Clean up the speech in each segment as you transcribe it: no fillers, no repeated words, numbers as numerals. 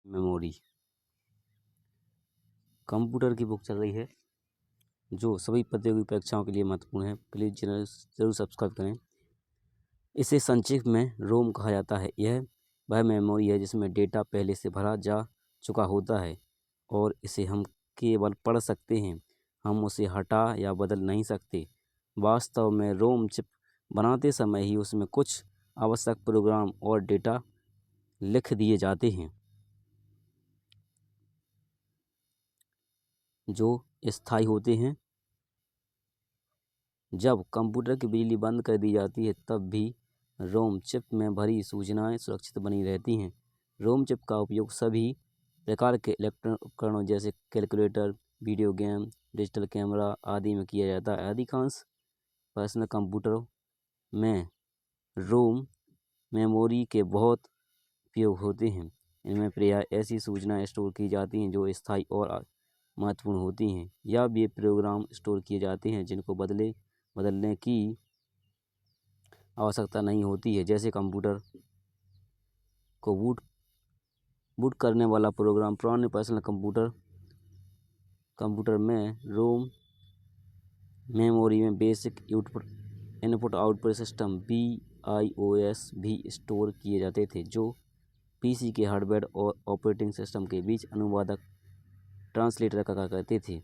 Memory. Computer की book चल रही है जो सभी प्रतियोगी परीक्षाओं के लिए महत्वपूर्ण है। प्लीज़ चैनल जरूर सब्सक्राइब करें। इसे संक्षिप्त में रोम कहा जाता है। यह वह मेमोरी है जिसमें डेटा पहले से भरा जा चुका होता है और इसे हम केवल पढ़ सकते हैं, हम उसे हटा या बदल नहीं सकते। वास्तव में रोम चिप बनाते समय ही उसमें कुछ आवश्यक प्रोग्राम और डेटा लिख दिए जाते हैं जो स्थायी होते हैं। जब कंप्यूटर की बिजली बंद कर दी जाती है तब भी रोम चिप में भरी सूचनाएं सुरक्षित बनी रहती हैं। रोम चिप का उपयोग सभी प्रकार के इलेक्ट्रॉनिक उपकरणों जैसे calculator, video game, digital camera आदि में किया जाता है। अधिकांश पर्सनल कंप्यूटरों में रोम मेमोरी के बहुत उपयोग होते हैं। इनमें प्रायः ऐसी सूचनाएं स्टोर की जाती हैं जो स्थायी और महत्वपूर्ण होती हैं, या वे प्रोग्राम स्टोर किए जाते हैं जिनको बदलने की आवश्यकता नहीं होती है, जैसे कंप्यूटर को बूट करने वाला प्रोग्राम। पुराने पर्सनल कंप्यूटर में रोम मेमोरी में basic input output system BIOS भी स्टोर किए जाते थे, जो PC के हार्डवेयर और ऑपरेटिंग सिस्टम के बीच अनुवादक ट्रांसलेटर का कार्य करते थे।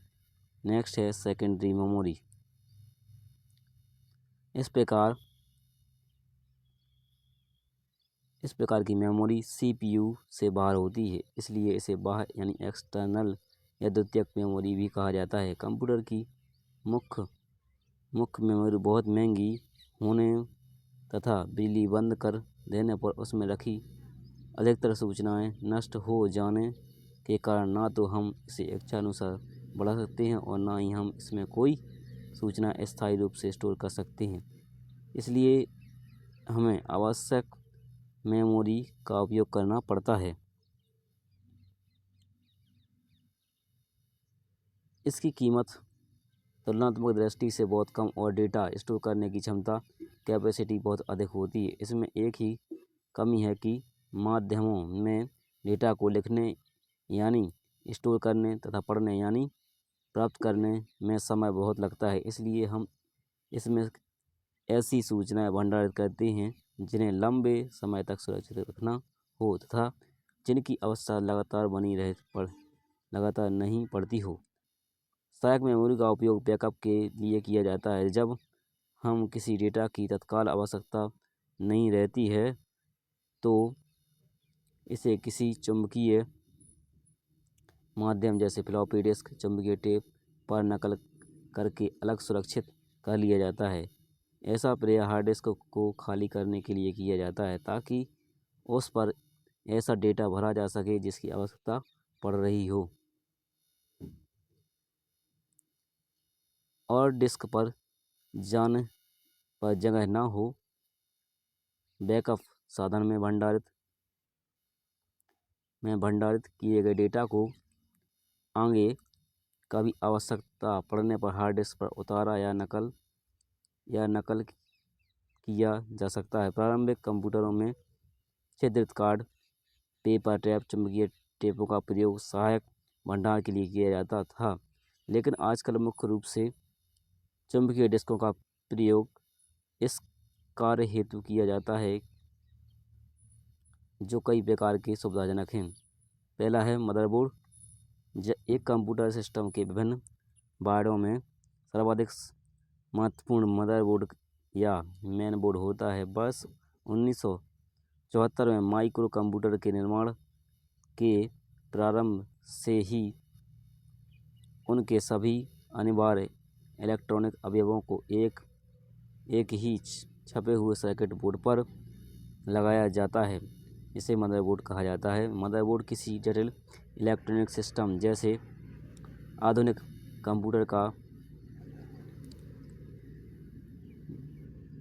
नेक्स्ट है सेकेंडरी मेमोरी। इस प्रकार की मेमोरी CPU से बाहर होती है, इसलिए इसे बाह्य यानी एक्सटर्नल या द्वितीयक मेमोरी भी कहा जाता है। कंप्यूटर की मुख्य मेमोरी बहुत महंगी होने तथा बिजली बंद कर देने पर उसमें रखी अधिकतर सूचनाएं नष्ट हो जाने के कारण ना तो हम इसे इच्छानुसार बढ़ा सकते हैं और ना ही हम इसमें कोई सूचना स्थायी रूप से स्टोर कर सकते हैं। इसलिए हमें आवश्यक मेमोरी का उपयोग करना पड़ता है। इसकी कीमत तुलनात्मक दृष्टि से बहुत कम और डेटा स्टोर करने की क्षमता कैपेसिटी बहुत अधिक होती है। इसमें एक ही कमी है कि माध्यमों में डेटा को लिखने यानी स्टोर करने तथा पढ़ने यानी प्राप्त करने में समय बहुत लगता है। इसलिए हम इसमें ऐसी सूचनाएं भंडारित करते हैं जिन्हें लंबे समय तक सुरक्षित रखना हो तथा जिनकी अवस्था लगातार नहीं पड़ती हो। सहायक मेमोरी का उपयोग बैकअप के लिए किया जाता है। जब हम किसी डेटा की तत्काल आवश्यकता नहीं रहती है तो इसे किसी चुंबकीय माध्यम जैसे फ्लॉपी डिस्क, चुंबकीय टेप पर नकल करके अलग सुरक्षित कर लिया जाता है। ऐसा प्रयास हार्ड डिस्क को खाली करने के लिए किया जाता है ताकि उस पर ऐसा डेटा भरा जा सके जिसकी आवश्यकता पड़ रही हो और डिस्क पर जगह न हो। बैकअप साधन में भंडारित किए गए डेटा को आगे कभी आवश्यकता पड़ने पर हार्ड डिस्क पर उतारा या नकल किया जा सकता है। प्रारंभिक कंप्यूटरों में छिद्रित कार्ड, पेपर टेप, चुंबकीय टेपों का प्रयोग सहायक भंडार के लिए किया जाता था, लेकिन आजकल मुख्य रूप से चुंबकीय डिस्कों का प्रयोग इस कार्य हेतु किया जाता है जो कई प्रकार के सुविधाजनक हैं। पहला है मदरबोर्ड। एक कंप्यूटर सिस्टम के विभिन्न वार्डों में सर्वाधिक महत्वपूर्ण मदरबोर्ड या मेन बोर्ड होता है। वर्ष 1974 में माइक्रो कंप्यूटर के निर्माण के प्रारंभ से ही उनके सभी अनिवार्य इलेक्ट्रॉनिक अवयवों को एक ही छपे हुए सर्किट बोर्ड पर लगाया जाता है, इसे मदरबोर्ड कहा जाता है। मदरबोर्ड किसी जटिल इलेक्ट्रॉनिक सिस्टम जैसे आधुनिक कंप्यूटर का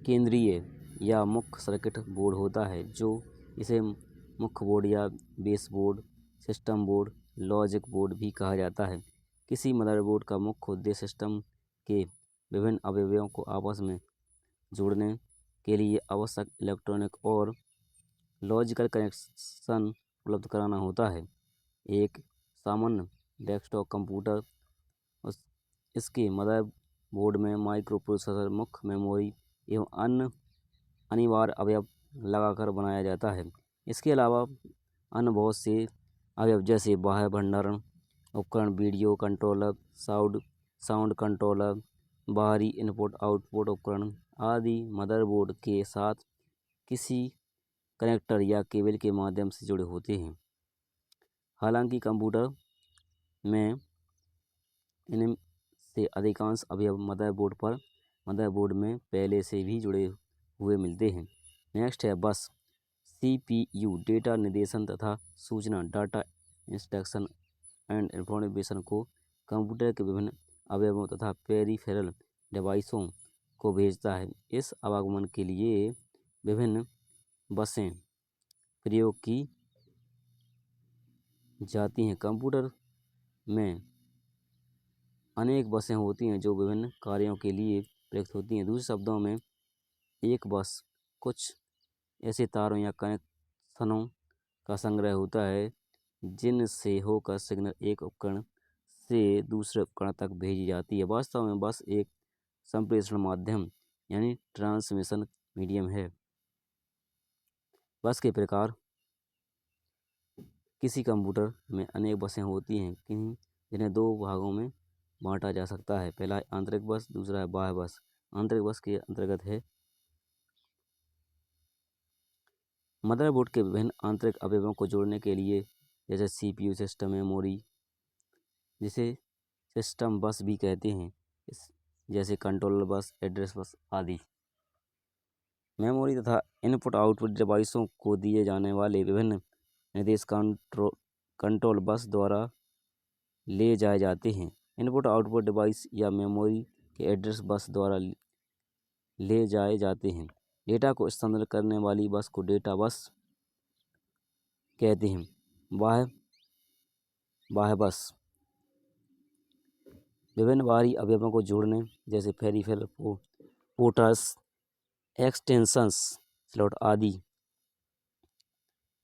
केंद्रीय या मुख्य सर्किट बोर्ड होता है, जो इसे मुख्य बोर्ड या base board, system board, logic board भी कहा जाता है। किसी मदरबोर्ड का मुख्य उद्देश्य सिस्टम के विभिन्न अवयवों को आपस में जोड़ने के लिए आवश्यक इलेक्ट्रॉनिक और लॉजिकल कनेक्शन उपलब्ध कराना होता है। एक सामान्य डेस्कटॉप कंप्यूटर इसके मदरबोर्ड में माइक्रो प्रोसेसर, मुख्य मेमोरी एवं अन्य अनिवार्य अवयव लगाकर बनाया जाता है। इसके अलावा अन्य बहुत से अवयव जैसे बाह्य भंडारण उपकरण, वीडियो कंट्रोलर, साउंड कंट्रोलर, बाहरी इनपुट आउटपुट उपकरण आदि मदरबोर्ड के साथ किसी कनेक्टर या केबल के माध्यम से जुड़े होते हैं। हालांकि कंप्यूटर में इनमें से अधिकांश अवयव मदरबोर्ड में पहले से भी जुड़े हुए मिलते हैं। नेक्स्ट है बस। CPU डेटा निर्देशन तथा सूचना डाटा इंस्ट्रक्शन एंड इंफॉर्मेशन को कंप्यूटर के विभिन्न अवयवों तथा पेरिफेरल डिवाइसों को भेजता है। इस आवागमन के लिए विभिन्न बसें प्रयोग की जाती हैं। कंप्यूटर में अनेक बसें होती हैं जो विभिन्न कार्यों के लिए प्रयुक्त होती हैं। दूसरे शब्दों में एक बस कुछ ऐसे तारों या कनेक्शनों का संग्रह होता है जिनसे होकर सिग्नल एक उपकरण से दूसरे उपकरण तक भेजी जाती है। वास्तव में बस एक संप्रेषण माध्यम यानी ट्रांसमिशन मीडियम है। बस के प्रकार। किसी कंप्यूटर में अनेक बसें होती हैं जिन्हें दो भागों में बांटा जा सकता है। पहला है आंतरिक बस, दूसरा है बाह्य बस। आंतरिक बस के अंतर्गत है मदरबोर्ड के विभिन्न आंतरिक अवयवों को जोड़ने के लिए, जैसे CPU, सिस्टम मेमोरी, जिसे सिस्टम बस भी कहते हैं, जैसे कंट्रोलर बस, एड्रेस बस आदि। मेमोरी तथा इनपुट आउटपुट डिवाइसों को दिए जाने वाले विभिन्न निर्देश कंट्रोल बस द्वारा ले जाए जाते हैं। इनपुट आउटपुट डिवाइस या मेमोरी के एड्रेस बस द्वारा ले जाए जाते हैं। डेटा को स्थानांतरित करने वाली बस को डेटा बस कहते हैं। बाह्य बस विभिन्न बाहरी अवयवों को जोड़ने, जैसे पेरिफेरल पोर्ट्स, एक्सटेंशंस, स्लॉट आदि।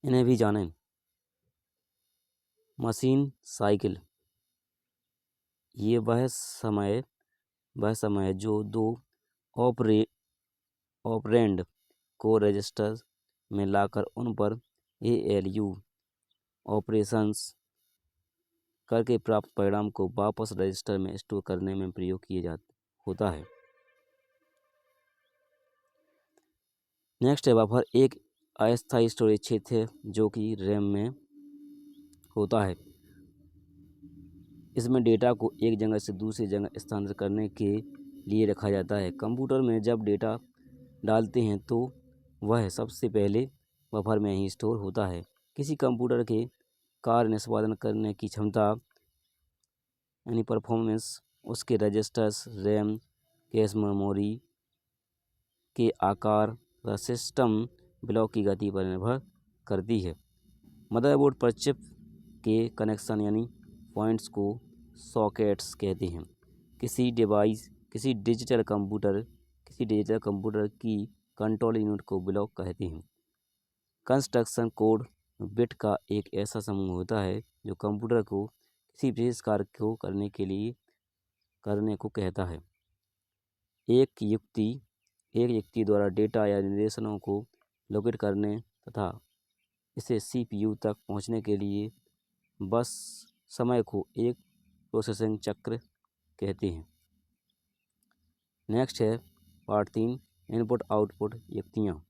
इन्हें भी जानें। मशीन साइकिल ये वह समय है जो दो ऑपरेंड को रजिस्टर में लाकर उन पर ALU ऑपरेशंस करके प्राप्त परिणाम को वापस रजिस्टर में स्टोर करने में प्रयोग होता है। नेक्स्ट है बफर। एक अस्थायी स्टोरेज क्षेत्र है जो कि रैम में होता है। इसमें डेटा को एक जगह से दूसरी जगह स्थानांतरित करने के लिए रखा जाता है। कंप्यूटर में जब डेटा डालते हैं तो वह सबसे पहले बफर में ही स्टोर होता है। किसी कंप्यूटर के कार्य निष्पादन करने की क्षमता यानी परफॉर्मेंस उसके रजिस्टर्स, रैम, कैश मेमोरी के आकार तथा सिस्टम ब्लॉक की गति पर निर्भर करती है। मदरबोर्ड पर चिप के कनेक्शन यानी पॉइंट्स को सॉकेट्स कहते हैं। किसी डिजिटल कंप्यूटर की कंट्रोल यूनिट को ब्लॉक कहते हैं। कंस्ट्रक्शन कोड बिट का एक ऐसा समूह होता है जो कंप्यूटर को किसी विशेष कार्य को करने को कहता है। एक युक्ति द्वारा डेटा या निर्देशों को लोकेट करने तथा इसे CPU तक पहुंचने के लिए बस समय को एक प्रोसेसिंग चक्र कहते हैं। नेक्स्ट है पार्ट 3, इनपुट आउटपुट युक्तियाँ।